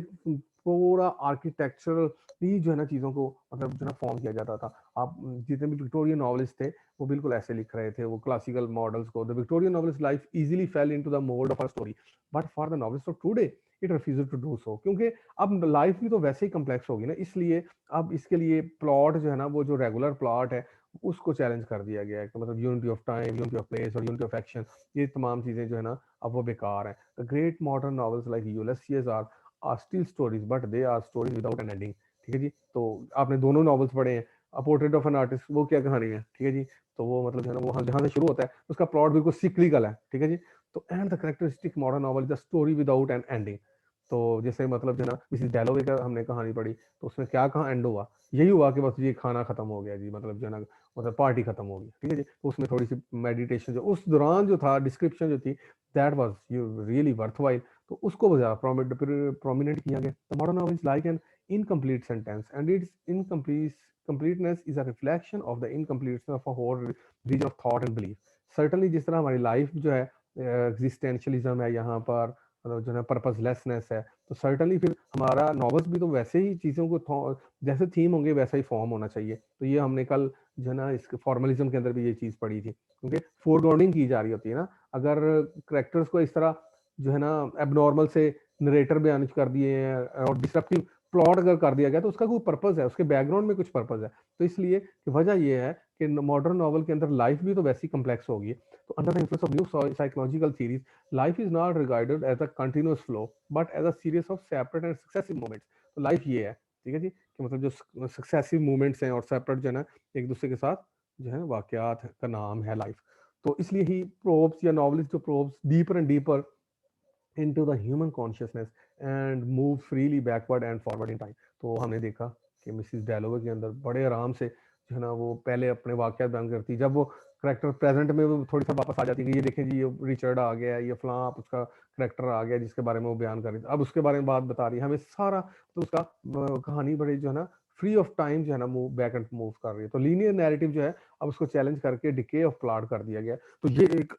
पूरा आर्किटेक्चरल भी जो है ना चीज़ों को मतलब जो है ना फॉर्म किया जाता था। आप जितने भी विक्टोरियन नॉवलिस्ट थे वो बिल्कुल ऐसे लिख रहे थे, वो क्लासिकल मॉडल्स को। The Victorian novelist life easily fell into the mould of a story, but for the novelist of today it refuses to do so. क्योंकि अब लाइफ भी तो वैसे ही कम्प्लेक्स होगी ना, इसलिए अब इसके लिए प्लॉट जो है ना, वो जो रेगुलर प्लॉट है उसको चैलेंज कर दिया गया है। मतलब unity of time, unity of place और यूनिटी ऑफ एक्शन, ये तमाम चीजें जो है ना अब वो बेकार हैं। The great modern novels like Ulysses are still stories, but they are stories without an ending. ठीक है जी। तो आपने दोनों नॉवेल्स पढ़े हैं, a portrait of an artist, वो क्या कहानी है? ठीक है जी। तो वो मतलब जो है ना, वो जहाँ से शुरू होता है उसका प्लॉट बिल्कुल सिक्लिकल है। ठीक है जी। तो and the characteristic modern novel is the story without an ending. तो जैसे मतलब जो है ना मिसिस डैलोवे का हमने कहानी पढ़ी, तो उसमें क्या कहाँ एंड हुआ? यही हुआ कि बस ये खाना खत्म हो गया जी, मतलब जो है ना, मतलब पार्टी खत्म हो गई। ठीक है जी। तो उसमें थोड़ी सी मेडिटेशन जो उस दौरान जो था, डिस्क्रिप्शन जो थी, that was you really worthwhile. तो उसको ज़्यादा प्रोमिनेंट किया गया। The modern novel is like an incomplete sentence and it's incomplete completeness is a reflection of the incompleteness of a whole region of thought and belief. Certainly जिस तरह हमारी life जो है एग्जिस्टेंशियलिज्म है यहाँ पर, मतलब जो है पर्पसलेसनेस है, तो सर्टनली फिर हमारा नॉवेल्स भी तो वैसे ही चीज़ों को जैसे थीम होंगे वैसा ही फॉर्म होना चाहिए। तो ये हमने कल जो है ना इस फॉर्मलिज्म के अंदर भी ये चीज़ पढ़ी थी, क्योंकि फोरग्राउंडिंग की जा रही होती है ना। अगर करेक्टर्स को इस तरह जो है ना एबनॉर्मल से नरेटर बयान कर दिए हैं और डिस्ट्रक्टिव प्लॉट अगर कर दिया गया, तो उसका कोई पर्पज है, उसके बैकग्राउंड में कुछ पर्पज है। तो इसलिए कि वजह ये है कि मॉडर्न नॉवल के अंदर लाइफ भी तो वैसी कम्प्लेक्स होगी। तो under the influence of new psychological theories, life is not regarded as a continuous flow but as a series of separate and successive moments. तो लाइफ ये है, ठीक है जी, कि मतलब जो सक्सेसिव मोमेंट्स हैं और सेपरेट जो है ना एक दूसरे के साथ जो है वाकयात का नाम है लाइफ। तो इसलिए ही प्रोब्स या नॉवलिस्ट जो probes deeper and deeper into the human consciousness and move freely backward and forward in time। तो हमने देखा कि मिसिस डैलोवे के अंदर बड़े आराम से जो है ना वो पहले अपने वाक़यात बयान करती, जब वो करेक्टर प्रेजेंट में वो थोड़ी सा वापस आ जाती है कि ये देखें जी, ये रिचर्ड आ गया, ये फलां आप उसका करेक्टर आ गया जिसके बारे में वो बयान कर रही थी, अब उसके बारे में बात बता रही है हमें सारा। तो उसका कहानी बड़ी जो है ना फ्री ऑफ टाइम जो है ना मूव बैक एंड मूव कर रही है। तो लीनियर नैरेटिव जो है अब उसको चैलेंज करके डिके ऑफ प्लॉट कर दिया गया। तो ये एक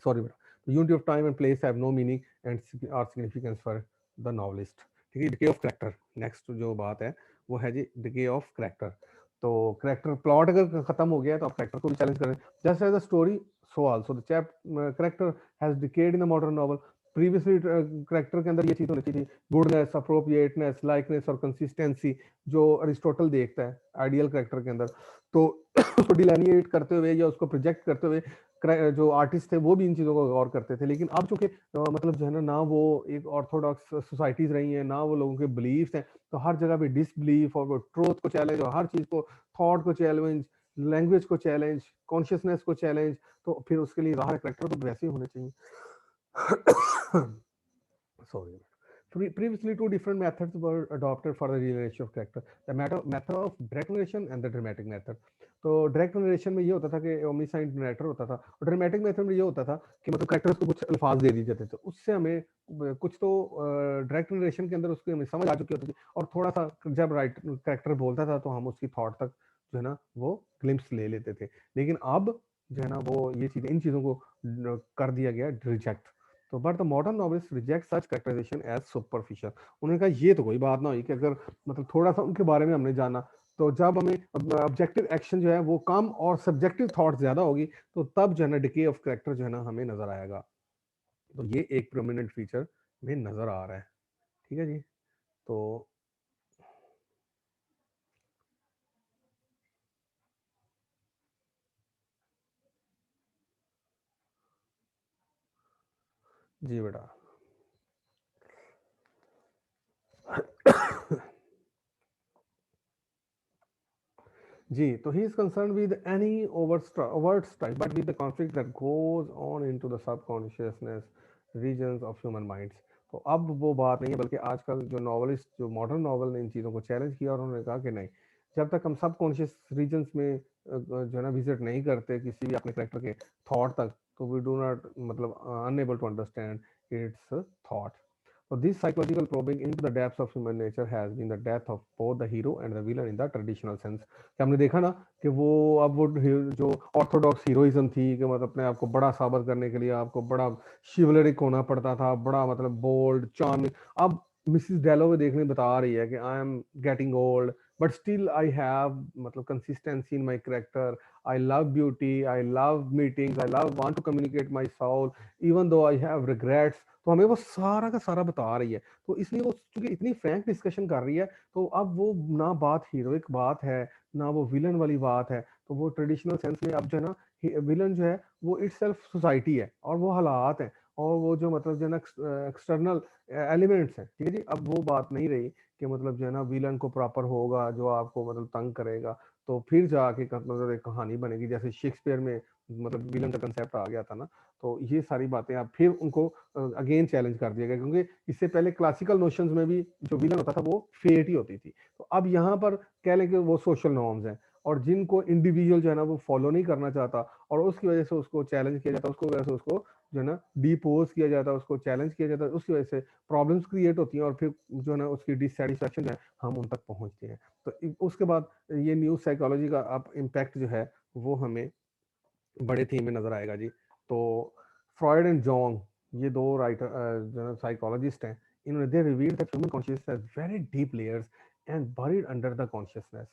सॉरी बेटा, unity of time and place have no meaning and or significance for the novelist. ठीक है, डिके ऑफ करैक्टर नेक्स्ट जो बात है वो है जी डिके ऑफ करैक्टर। तो करैक्टर प्लॉट अगर खत्म हो गया तो आप करैक्टर को भी चैलेंज करें। Just as the story so also the chap character has decayed in the modern novel. Previously character के अंदर ये चीज होनी चाहिए, गुडनेस, अप्रोप्रिएटनेस, लाइकनेस और कंसिस्टेंसी, जो अरिस्टोटल देखता है आइडियल करैक्टर के अंदर। तो उसको डिलानिएट करते हुए या उसको प्रोजेक्ट करते हुए जो आर्टिस्ट थे वो भी इन चीज़ों को गौर करते थे। लेकिन अब चूंकि मतलब जो है ना वो एक ऑर्थोडॉक्स सोसाइटीज रही हैं, ना वो लोगों के बिलीफ्स हैं, तो हर जगह पे डिसबिलीफ और वो ट्रूथ को चैलेंज और हर चीज़ को, थॉट को चैलेंज, लैंग्वेज को चैलेंज, कॉन्शियसनेस को चैलेंज। तो फिर उसके लिए ज़ाहिर करैक्टर तो वैसे ही होने चाहिए। Sorry. Previously, two different methods were adopted for the regeneration of character. The method of direct narration and the dramatic method. तो डायरेक्ट नरेशन में ये होता था कि ओमनीसाइंट नरेटर होता था, और ड्रामेटिक मेथड में ये होता था कि मतलब कैरेक्टर्स को कुछ अल्फाज दे दिए जाते थे, उससे हमें कुछ तो डायरेक्ट नरेशन के अंदर उसकी हमें समझ आ चुकी होती थी, और थोड़ा सा जब राइट कैरेक्टर बोलता था तो हम उसकी थॉट तक जो है ना वो ग्लिम्स ले लेते थे। लेकिन अब जो है ना वो ये चीज़ें इन चीज़ों को कर दिया गया रिजेक्ट। तो but the modern novelist reject such characterization as superficial. उन्होंने कहा ये तो कोई बात ना हुई कि अगर मतलब थोड़ा सा उनके बारे में हमने जाना, तो जब हमें ऑब्जेक्टिव एक्शन जो है वो कम और सब्जेक्टिव थॉट ज्यादा होगी, तो तब जो है ना डिके ऑफ कैरेक्टर जो है ना हमें नजर आएगा। तो ये एक प्रोमिनेंट फीचर में नजर आ रहा है। ठीक है जी। तो जी बेटा। जी, तो he is concern with any overt strike but with the conflict that goes on into the subconsciousness regions of human minds। तो अब वो बात नहीं है, बल्कि आजकल जो नॉवलिस्ट, जो मॉडर्न नॉवल ने इन चीज़ों को चैलेंज किया, और उन्होंने कहा कि नहीं, जब तक हम सबकॉन्शियस रीजन्स में जो है ना विजिट नहीं करते किसी भी अपने करेक्टर के थॉट तक, तो वी डू नॉट मतलब unable to understand its thought. So this psychological probing into the depths of human nature has been the death of both the hero and the villain in the traditional sense। कि हमने देखा ना कि वो अब वो जो ऑर्थोडॉक्स हीरोइज्म थी कि मतलब अपने आप को बड़ा साबित करने के लिए आपको बड़ा शिवलरिक होना पड़ता था, बड़ा मतलब बोल्ड चार्मिंग। अब मिसिस डैलोवे देखने बता रही है कि I am getting old but still I have मतलब consistency in my character. I love beauty, I love meetings, I love want to communicate my soul even though I have regrets. तो हमें वो सारा का सारा बता रही है। तो इसलिए वो चूंकि इतनी फ्रैंक डिस्कशन कर रही है, तो अब वो ना बात हीरोइक बात है, ना वो विलन वाली बात है। तो वो ट्रेडिशनल सेंस में अब जो है ना विलन जो है वो इट सेल्फ सोसाइटी है, और वो हालात हैं, और वो जो मतलब जो है ना एक्सटर्नल एलिमेंट्स हैं। ठीक है जी। अब वो बात नहीं रही कि मतलब जो है ना विलन को प्रॉपर होगा जो आपको मतलब तंग करेगा, तो फिर जाके मतलब एक कहानी बनेगी, जैसे शेक्सपियर में मतलब विलन का कंसेप्ट आ गया था ना। तो ये सारी बातें अब फिर उनको अगेन चैलेंज कर दिया गया, क्योंकि इससे पहले क्लासिकल नोशंस में भी जो विलन होता था वो फेट ही होती थी। तो अब यहाँ पर कह लें कि वो सोशल नॉर्म्स हैं, और जिनको इंडिविजुअल जो है ना वो फॉलो नहीं करना चाहता, और उसकी वजह से उसको चैलेंज किया जाता है, उसको वजह से उसको जो है ना डिपोज किया जाता है, उसको चैलेंज किया जाता है, उसकी वजह से प्रॉब्लम्स क्रिएट होती हैं, और फिर जो है ना उसकी डिससेटिस्फैक्शन है हम उन तक पहुंचते हैं। तो उसके बाद ये न्यू साइकोलॉजी का अब इम्पैक्ट जो है वो हमें बड़े थीम में नजर आएगा जी। तो फ्रॉयड एंड जोंग, ये दो राइटर जो है साइकोलॉजिस्ट हैं, इन्होंने they revealed that human consciousness has very deep layers and buried under the consciousness.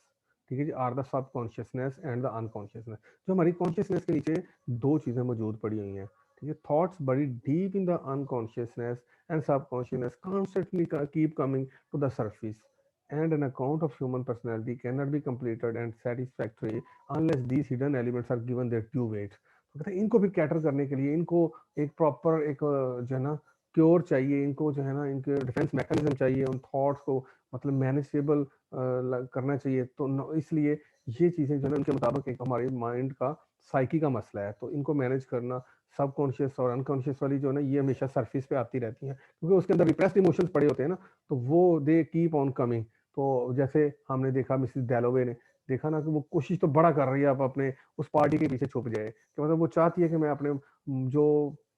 ठीक है जी। Are the subconsciousness and the unconsciousness. जो हमारी कॉन्शियसनेस के नीचे दो चीजें मौजूद पड़ी हुई हैं। ठीक है। थॉट्स बड़ी deep in the unconsciousness and subconsciousness constantly keep coming to the surface, and an account of human personality cannot be completed and satisfactory unless these hidden elements are given their due weight। तो कहते हैं इनको भी cater करने के लिए इनको एक प्रॉपर एक जो है ना क्योर चाहिए, इनको जो है ना इनके डिफेंस मैकेनिज्म चाहिए, उन थॉट्स को मतलब मैनेजेबल करना चाहिए। तो इसलिए ये चीज़ें जो है ना उनके मुताबिक एक हमारे माइंड का साइकी का मसला है, तो इनको मैनेज करना सबकॉन्शियस और अनकॉन्शियस वाली जो है ना ये हमेशा सरफेस पे आती रहती हैं, क्योंकि उसके अंदर रिप्रेस्ड इमोशंस पड़े होते हैं ना, तो वो दे कीप ऑन कमिंग। तो जैसे हमने देखा मिसिस डैलोवे ने देखा ना कि वो कोशिश तो बड़ा कर रही है अब अपने उस पार्टी के पीछे छुप जाए, कि मतलब वो चाहती है कि मैं अपने जो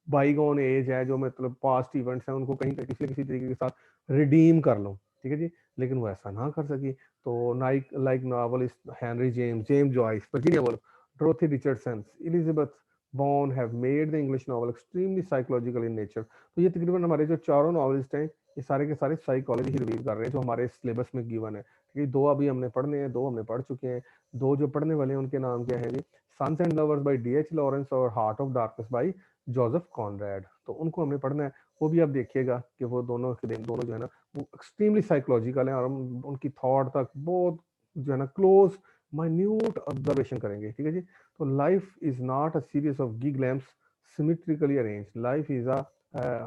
बाईगोन एज है, जो मतलब पास्ट इवेंट्स हैं, उनको कहीं किसी न किसी तरीके के साथ रिडीम कर लूं। ठीक है जी। लेकिन वो ऐसा ना कर सकी। तो नाइक like novelist Henry James, James Joyce, Virginia Woolf, Dorothy Richardson, Elizabeth Bowen have made the English novel extremely psychological in nature. तो ये तकरीबन हमारे जो चारों नॉवलिस्ट हैं, ये सारे के सारे साइकोलॉजी ही रिवील कर रहे हैं जो हमारे सिलेबस में गिवन है। ठीक है। दो अभी हमने पढ़ने हैं, दो हमने पढ़ चुके हैं। दो जो पढ़ने वाले हैं उनके नाम क्या है जी? Sons and Lovers by D H Lawrence और Heart of Darkness by Joseph Conrad. तो उनको हमने पढ़ना है। वो भी आप देखिएगा कि वो दोनों के दोनों जो है ना वो एक्सट्रीमली साइकोलॉजिकल है, और हम उनकी थॉट तक बहुत जो है ना क्लोज माइन्यूट ऑब्जर्वेशन करेंगे। ठीक है जी। तो life is not a series of gig lamps symmetrically arranged. Life is a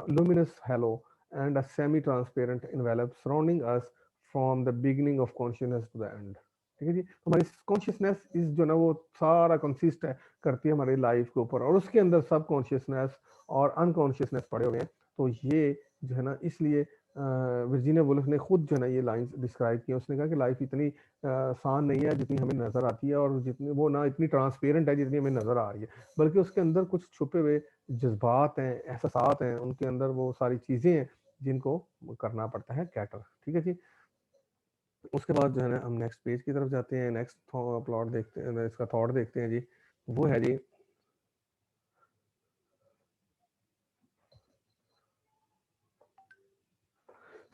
luminous halo and a semi-transparent envelope surrounding us from the beginning of consciousness to the end। ठीक है जी। तो हमारी कॉन्शियसनेस इस जो ना वो सारा कंसिस्ट है करती है हमारी लाइफ के ऊपर, और उसके अंदर सब कॉन्शियसनेस और अनकॉन्शियसनेस पड़े हुए हैं। तो ये जो है ना इसलिए वर्जीनिया वुल्फ ने खुद जो है ना ये लाइंस डिस्क्राइब की। उसने कहा कि लाइफ इतनी आसान नहीं है जितनी हमें नज़र आती है, और जितनी वो ना इतनी ट्रांसपेरेंट है जितनी हमें नज़र आ रही है, बल्कि उसके अंदर कुछ छुपे हुए जज्बात हैं, एहसास हैं, उनके अंदर वो सारी चीज़ें हैं जिनको करना पड़ता है कैटर। ठीक है जी। उसके बाद जो है ना हम नेक्स्ट पेज की तरफ जाते हैं, नेक्स्ट प्लॉट देखते हैं, इसका थॉट देखते हैं जी। वो है जी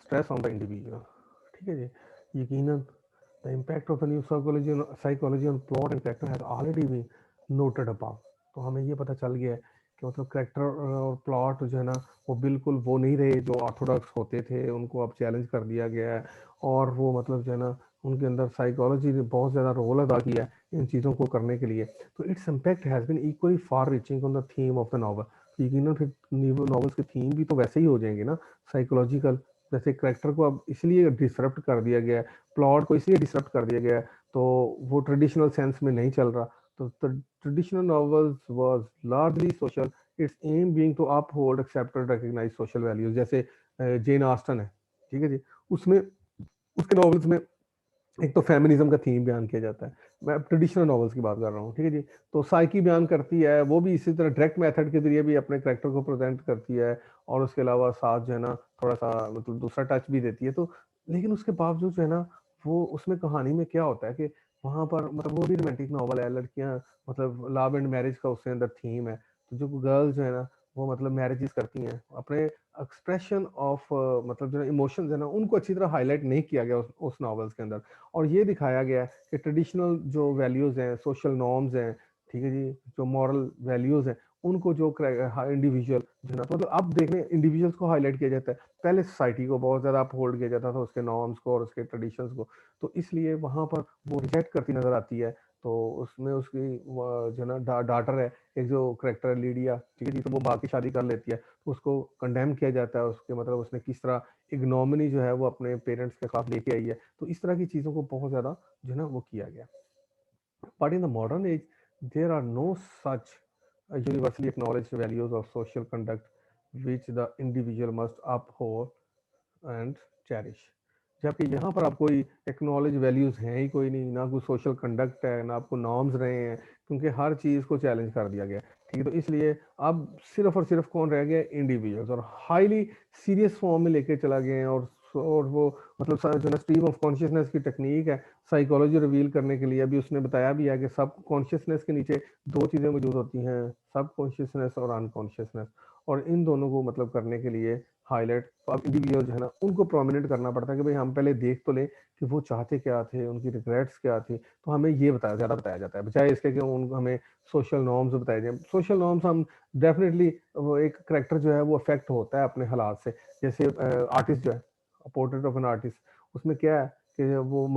स्ट्रेस ऑन द इंडिविजुअल। ठीक है जी। यकीनन the impact of the new psychology on plot and character has already been noted above. तो हमें ये पता चल गया है कि मतलब कैरेक्टर और प्लॉट जो है ना वो बिल्कुल वो नहीं रहे जो ऑर्थोडॉक्स होते थे, उनको अब चैलेंज कर दिया गया है। और वो मतलब जो है ना उनके अंदर साइकोलॉजी ने बहुत ज़्यादा रोल अदा किया है इन चीज़ों को करने के लिए। तो its impact has been equally far reaching on the theme of the novel. तो यकीनन फिर नॉवेल्स के थीम भी तो वैसे ही हो जाएंगे ना, साइकोलॉजिकल। जैसे कैरेक्टर को अब इसलिए डिसरप्ट कर दिया गया है, प्लॉट को इसलिए डिसरप्ट कर दिया गया है, तो वो ट्रेडिशनल सेंस में नहीं चल रहा। तो traditional novels was largely social, its aim being to uphold accepted recognise social values. जैसे जेन ऑस्टन है, ठीक है जी, उसमें उसके नॉवेल्स में एक तो फेमिनिज्म का थीम बयान किया जाता है। मैं ट्रेडिशनल नॉवेल्स की बात कर रहा हूँ, ठीक है जी। तो साइकी बयान करती है, वो भी इसी तरह डायरेक्ट मेथड के जरिए भी अपने करेक्टर को प्रेजेंट करती है, और उसके अलावा साथ जो है ना थोड़ा सा मतलब दूसरा टच भी देती है। तो लेकिन उसके बावजूद जो है ना वो उसमें कहानी में क्या होता है कि वहाँ पर मतलब वो भी रोमांटिक नॉवल है, लड़कियाँ मतलब लव एंड मैरिज का उसके अंदर थीम है। तो जो गर्ल्स जो है ना वो मतलब मैरिजेस करती हैं, अपने एक्सप्रेशन ऑफ मतलब जो इमोशंस है ना उनको अच्छी तरह हाईलाइट नहीं किया गया उस नॉवेल्स के अंदर। और ये दिखाया गया है कि ट्रेडिशनल जो वैल्यूज़ हैं, सोशल नॉर्म्स हैं, ठीक है जी, जो मॉरल वैल्यूज़ हैं, उनको जो इंडिविजुअल जो है ना मतलब अब देखने इंडिविजुअल्स को हाईलाइट किया जाता है। पहले सोसाइटी को बहुत ज़्यादा अपहोल्ड किया जाता था, उसके नॉर्म्स को और उसके ट्रेडिशंस को। तो इसलिए वहाँ पर वो रिजेक्ट करती नज़र आती है। तो उसमें उसकी जो है ना डाटर है, एक जो करेक्टर है लीडिया, ठीक है जी, तो वो भाग के शादी कर लेती है। तो उसको कंडेम किया जाता है, उसके मतलब उसने किस तरह इग्नोमिनी जो है वो अपने पेरेंट्स के खिलाफ लेके आई है। तो इस तरह की चीज़ों को बहुत ज़्यादा जो है ना वो किया गया। But in the modern age there are no such universally acknowledged values of social conduct which the individual must uphold and cherish. जबकि यहाँ पर आप कोई एक्नॉलेज वैल्यूज हैं ही कोई नहीं, ना कोई सोशल कंडक्ट है, ना आपको नॉर्म्स रहे हैं, क्योंकि हर चीज़ को चैलेंज कर दिया गया। ठीक है, तो इसलिए अब सिर्फ और सिर्फ कौन रह गया, इंडिविजुअल्स, और हाईली सीरियस फॉर्म में लेके चला गए हैं। और वो मतलब जो ना स्ट्रीम ऑफ कॉन्शियसनेस की टेक्निक है साइकोलॉजी रिवील करने के लिए। अभी उसने बताया भी है कि सब कॉन्शियसनेस के नीचे दो चीज़ें मौजूद होती हैं, सब कॉन्शियसनेस और अनकॉन्शियसनेस। और इन दोनों को मतलब करने के लिए हाईलाइट तो अब इंडिविजुअल जो है ना उनको प्रोमिनेंट करना पड़ता है कि भाई हम पहले देख तो लें कि वो चाहते क्या थे, उनकी रिग्रेट्स क्या थी। तो हमें ये बताया जाता है बजाय इसके कि उनको हमें सोशल नॉर्म्स बताए जाए। सोशल नॉर्म्स हम डेफिनेटली वो एक करेक्टर जो है वो अफेक्ट होता है अपने हालात से। जैसे आर्टिस्ट जो है, पोर्ट्रेट ऑफ एन आर्टिस्ट, उसमें क्या है कि वो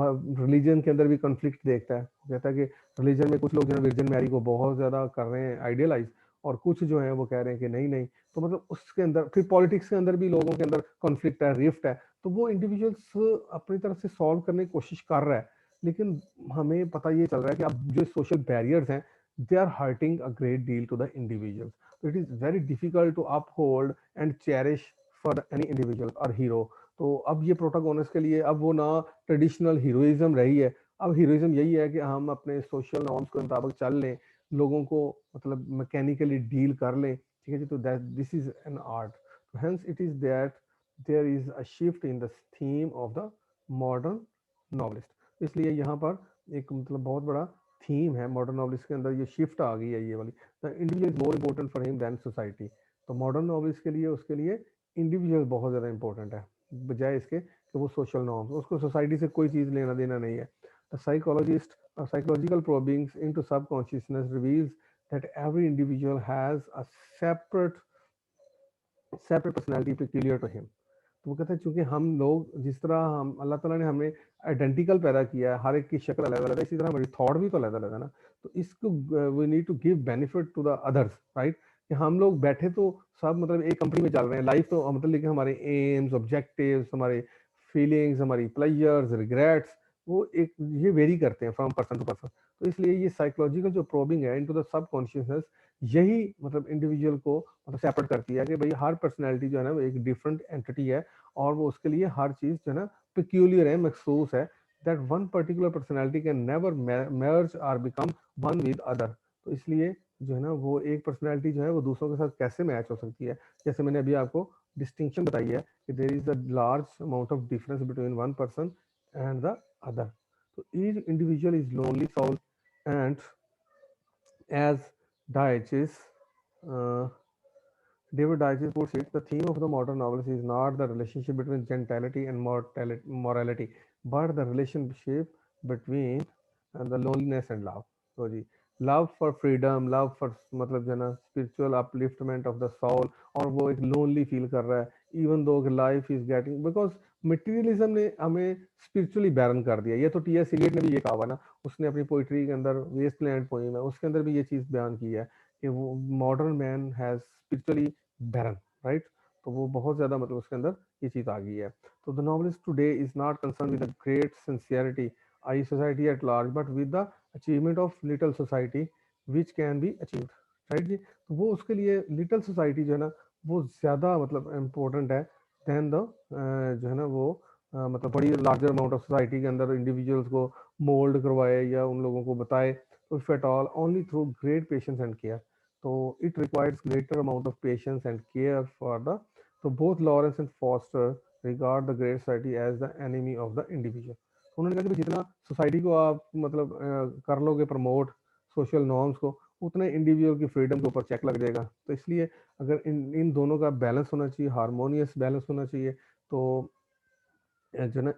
रिलीजन के अंदर भी कॉन्फ्लिक्ट देखता है। वो कहता है कि रिलीजन में कुछ लोग जो है वर्जिन मैरी को बहुत ज़्यादा कर रहे हैं आइडियलाइज, और कुछ जो है वो कह रहे हैं कि नहीं नहीं। तो मतलब उसके अंदर फिर पॉलिटिक्स के अंदर भी लोगों के अंदर कॉन्फ्लिक्ट है, रिफ्ट है। तो वो इंडिविजुअल्स अपनी तरफ से सॉल्व करने की कोशिश कर रहा है, लेकिन हमें पता ये चल रहा है कि अब जो सोशल बैरियर्स हैं they are hurting a great deal to the individuals. तो it is very difficult to uphold and cherish for any individual or hero. तो अब ये प्रोटागोनिस्ट के लिए अब वो ना ट्रेडिशनल हीरोइज्म रही है। अब हीरोइज्म यही है कि हम अपने सोशल नॉर्म्स के मुताबिक चल लें, लोगों को मतलब मैकेनिकली डील कर लें। ठीक है जी, तो that this is an art. Hence it is that there is a shift in the theme of the modern novelist. इसलिए यहाँ पर एक मतलब बहुत बड़ा थीम है मॉडर्न नॉवलिस्ट के अंदर, ये शिफ्ट आ गई है ये वाली। The individual is more important for him than society. तो मॉडर्न नॉवलिस्ट के लिए उसके लिए इंडिविजुअल बहुत ज़्यादा इंपॉर्टेंट है, बजाय इसके कि वो सोशल नॉर्म्स, उसको सोसाइटी से कोई चीज़ लेना देना नहीं है। The psychologist psychological probings into subconsciousness reveals that every individual has a separate personality peculiar to him। तो वो कहते हैं चूंकि हम लोग जिस तरह हम अल्लाह ताला ने हमें आइडेंटिकल पैदा किया है, हर एक की शक्ल अलग अलग है, इसी तरह हमारी थॉट भी तो अलग अलग है ना। तो इसको we need to give benefit to the others, right. कि हम लोग बैठे तो सब मतलब एक कंपनी में चल रहे हैं लाइफ, तो मतलब लेकिन हमारे एम्स, ऑब्जेक्टिव्स, हमारे फीलिंग्स, हमारी प्लेजर्स, रिग्रेट्स, वो एक ये वेरी करते हैं फ्रॉम पर्सन टू पर्सन। तो इसलिए ये साइकोलॉजिकल जो प्रोबिंग है इनटू द सब कॉन्शियसनेस, यही मतलब इंडिविजुअल को मतलब सेपरेट करती है कि भाई हर पर्सनैलिटी जो है ना वो एक डिफरेंट एंटिटी है, और वो उसके लिए हर चीज़ जो है ना पिक्यूलियर है, मखसूस है। That one particular personality can never merge or become one with other. तो इसलिए जो है ना वो एक पर्सनैलिटी जो है वो दूसरों के साथ कैसे मैच हो सकती है, जैसे मैंने अभी आपको डिस्टिंक्शन बताई है कि there is a large amount of difference between one person and the other. तो each individual is lonely soul and as Dietzsch, uh, David Dietzsch puts it, the theme of the modern novels is not the relationship between gentility and morality, but the relationship between the loneliness and love. So जी, love for freedom, love for मतलब जो है ना spiritual upliftment of the soul, और वो एक lonely feel कर रहा है even though life is getting, because materialism ने हमें स्पिरिचुअली बैरन कर दिया। ये तो टी एस इलियट ने भी ये कहा हुआ ना, उसने अपनी पोइट्री के अंदर वेस्टलैंड पोइम है उसके अंदर भी ये चीज़ बयान की है कि वो modern man has spiritually barren, right. तो वो बहुत ज़्यादा मतलब उसके अंदर ये चीज़ आ गई है। तो the novelist today is not concern with the great sincerity I society at large, but with the achievement of little society which can be achieved, right जी। तो वो उसके लिए लिटिल सोसाइटी जो है ना वो ज़्यादा मतलब इम्पोर्टेंट है दैन द जो है ना वो मतलब बड़ी लार्जर अमाउंट ऑफ सोसाइटी के अंदर इंडिविजुअल्स को मोल्ड करवाए या उन लोगों को बताए। तो if at all only through great patience and care. तो it requires greater amount of patience and care for the, तो both Lawrence and Forster regard the great society as the enemy of the individual. तो उन्होंने कहा कि जितना society को आप मतलब कर लोगे प्रमोट सोशल नॉर्म्स को, उतने इंडिविजुअल की फ्रीडम के ऊपर चेक लग जाएगा। तो इसलिए अगर इन इन दोनों का बैलेंस होना चाहिए, हारमोनियस बैलेंस होना चाहिए। तो जो ना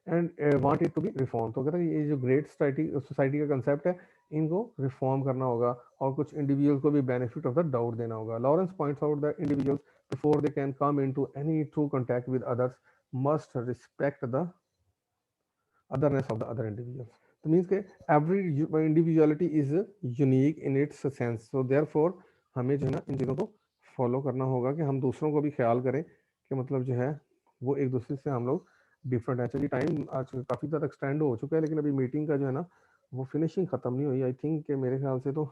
and want it to be reform. तो कहता है ये जो ग्रेट सोसाइटी सोसाइटी का कंसेप्ट है इनको रिफॉर्म करना होगा, और कुछ इंडिविजुअल को भी बेनिफिट ऑफ द डाउट देना होगा। Lawrence points out that individuals before they can come into any true contact with others must respect the otherness of the other individuals. तो मीन्स के every individuality is unique in its sense, so therefore हमें जो है ना इन चीज़ों को follow करना होगा कि हम दूसरों को भी ख्याल करें कि मतलब जो है वो एक दूसरे से हम लोग डिफरेंट है। चलिए टाइम आज काफ़ी ज़्यादा एक्सटेंड हो चुका है, लेकिन अभी मीटिंग का जो है ना वो फिनिशिंग ख़त्म नहीं हुई। आई थिंक कि मेरे ख्याल से तो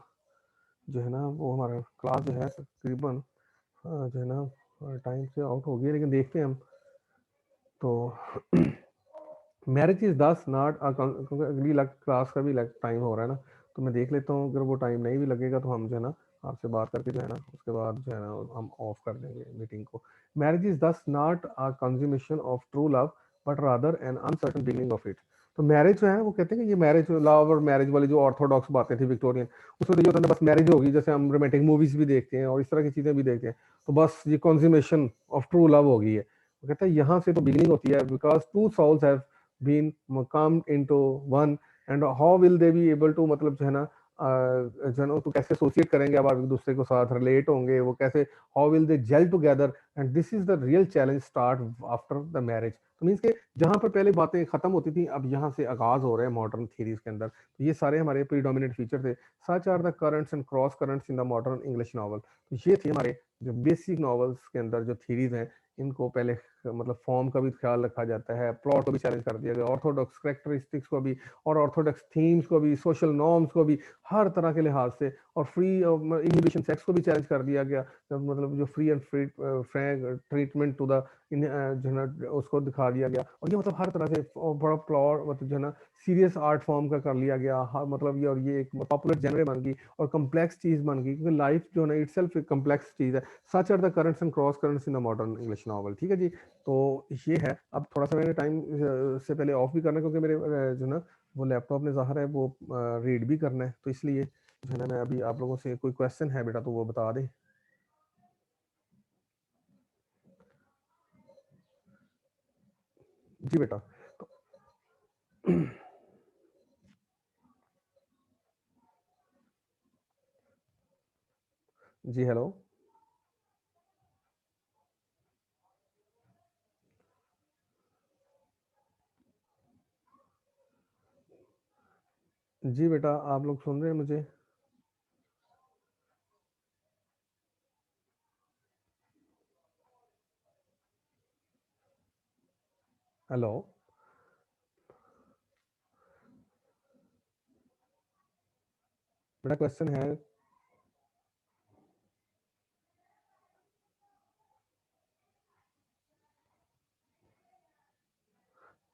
जो है ना वो हमारा क्लास जो है तकरीबन जो है ना टाइम से आउट हो गई है, लेकिन देखते हैं हम। तो मैरिज इज दस नॉट क्योंकि अगली क्लास का भी टाइम हो रहा है ना, तो मैं देख लेता हूँ अगर वो टाइम नहीं भी लगेगा तो हम जो है ना आपसे बात करके जो है ना उसके बाद जो है ना हम ऑफ कर देंगे मीटिंग को। Marriage is thus not a consummation of true love but rather an uncertain beginning of it. तो मैरिज जो है वो कहते हैं कि ये मैरिज लव और मैरिज वाली जो ऑर्थोडॉक्स बातें थी विक्टोरियन, उसमें तो ये होता है बस मैरिज होगी, जैसे हम रोमांटिक मूवीज भी देखते हैं और इस तरह की चीजें भी देखते हैं, तो बस ये कंज्यूमेशन ऑफ ट्रू लव हो गई है। वो कहता है यहाँ से तो बिगिनिंग होती है, because two souls have been come into one, and how will they be able to मतलब जो है ना जो है ना तो कैसे एसोसिएट करेंगे, अब आप एक दूसरे को साथ रिलेट होंगे, वो कैसे how will they gel together, and this is the real challenge start after the marriage. तो मीन्स के जहाँ पर पहले बातें खत्म होती थी अब यहाँ से आगाज हो रहे हैं मॉडर्न थीरीज के अंदर। तो ये सारे हमारे प्रीडोमिनेंट फीचर थे। Such are the currents and cross currents in the modern English novel. तो ये थे हमारे जो बेसिक नॉवेल्स के अंदर जो थीरीज हैं, इनको पहले मतलब फॉर्म का भी ख्याल रखा जाता है, प्लॉट को भी चैलेंज कर दिया गया, ऑर्थोडॉक्स करेक्टरिस्टिक्स को भी और ऑर्थोडॉक्स थीम्स को भी, सोशल नॉर्म्स को भी, हर तरह के लिहाज से, और फ्री इनहिबिशन सेक्स को भी चैलेंज कर दिया गया। मतलब जो free and free frank treatment to the जो है ना उसको दिखा दिया गया, और ये मतलब हर तरह से बड़ा प्लॉट मतलब जो है ना सीरियस आर्ट फॉर्म का कर लिया गया। हाँ मतलब ये, और ये एक पॉपुलर जनरे बन गई और कम्प्लेक्स चीज बन गई, क्योंकि लाइफ जो है ना इटसेल्फ एक कम्प्लेक्स चीज है। Such are the currents and cross currents in the modern English novel. ठीक है जी। तो ये है। अब थोड़ा सा मैंने टाइम से पहले ऑफ भी करना है, क्योंकि मेरे जो ना वो लैपटॉप में ज़ाहिर है वो रीड भी करना है, तो इसलिए जो है ना मैं अभी आप लोगों से कोई क्वेश्चन है बेटा तो वो बता दें। जी बेटा। जी हेलो। जी बेटा आप लोग सुन रहे हैं मुझे? हेलो। बेटा क्वेश्चन है?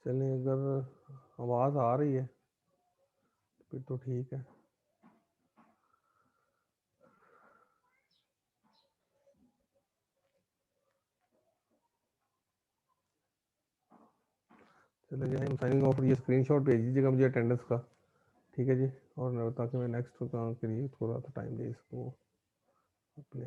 चलिए, अगर आवाज़ आ रही है फिर तो ठीक है। चलिए जी, आई एम साइनिंग ऑफ। ये स्क्रीनशॉट भेज दीजिएगा मुझे अटेंडेंस का, ठीक है जी। और ताकि मैं नेक्स्ट के लिए थोड़ा सा टाइम दे सकूँ अपने